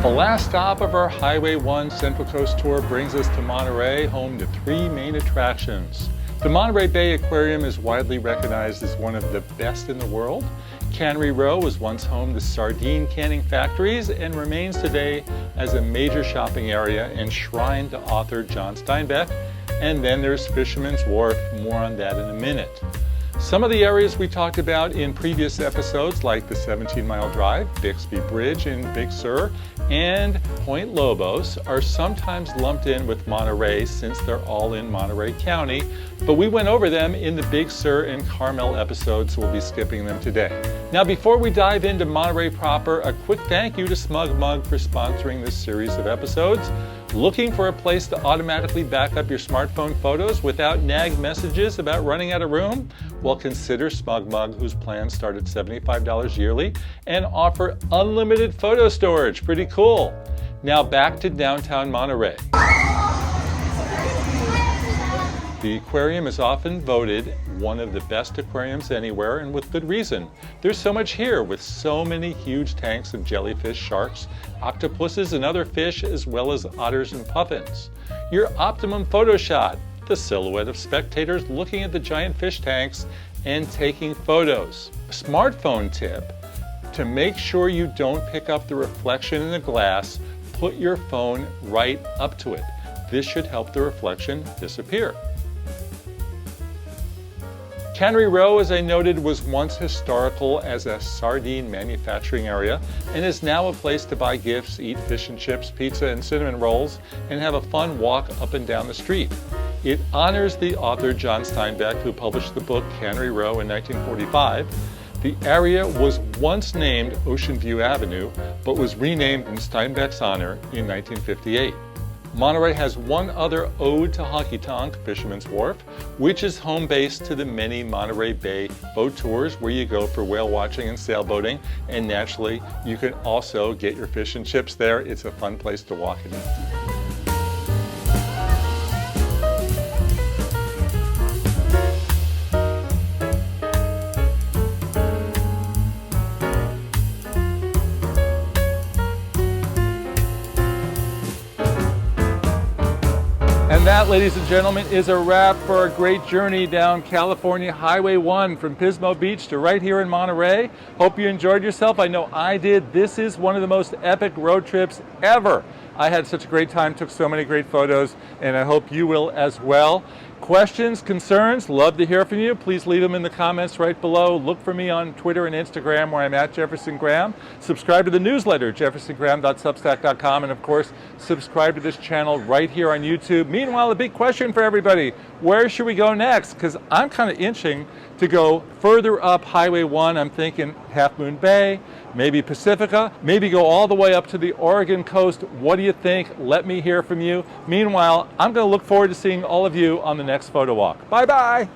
The last stop of our Highway 1 Central Coast tour brings us to Monterey, home to 3 main attractions. The Monterey Bay Aquarium is widely recognized as one of the best in the world. Cannery Row was once home to sardine canning factories and remains today as a major shopping area and shrine to author John Steinbeck. And then there's Fisherman's Wharf, more on that in a minute. Some of the areas we talked about in previous episodes, like the 17-mile drive, Bixby Bridge in Big Sur, and Point Lobos, are sometimes lumped in with Monterey since they're all in Monterey County, but we went over them in the Big Sur and Carmel episodes, so we'll be skipping them today. Now, before we dive into Monterey proper, a quick thank you to Smug Mug for sponsoring this series of episodes. Looking for a place to automatically back up your smartphone photos without nag messages about running out of room? Well, consider Smug Mug, whose plans start at $75 yearly and offer unlimited photo storage. Pretty cool. Now back to downtown Monterey. The aquarium is often voted one of the best aquariums anywhere, and with good reason. There's so much here, with so many huge tanks of jellyfish, sharks, octopuses, and other fish, as well as otters and puffins. Your optimum photo shot, the silhouette of spectators looking at the giant fish tanks and taking photos. Smartphone tip: to make sure you don't pick up the reflection in the glass, put your phone right up to it. This should help the reflection disappear. Cannery Row, as I noted, was once historical as a sardine manufacturing area and is now a place to buy gifts, eat fish and chips, pizza, and cinnamon rolls, and have a fun walk up and down the street. It honors the author John Steinbeck, who published the book Cannery Row in 1945. The area was once named Ocean View Avenue, but was renamed in Steinbeck's honor in 1958. Monterey has one other ode to honky tonk, Fisherman's Wharf, which is home base to the many Monterey Bay boat tours where you go for whale watching and sailboating, and naturally you can also get your fish and chips there. It's a fun place to walk and eat. And that, ladies and gentlemen, is a wrap for our great journey down California Highway 1 from Pismo Beach to right here in Monterey. Hope you enjoyed yourself. I know I did. This is one of the most epic road trips ever. I had such a great time, took so many great photos, and I hope you will as well. Questions, concerns, love to hear from you. Please leave them in the comments right below. Look for me on Twitter and Instagram, where I'm at Jefferson Graham. Subscribe to the newsletter, jeffersongraham.substack.com, and of course, subscribe to this channel right here on YouTube. Meanwhile, a big question for everybody: where should we go next? Because I'm kind of itching to go further up Highway 1. I'm thinking Half Moon Bay, maybe Pacifica, maybe go all the way up to the Oregon coast. What do you think? Let me hear from you. Meanwhile, I'm going to look forward to seeing all of you on the next photo walk. Bye-bye.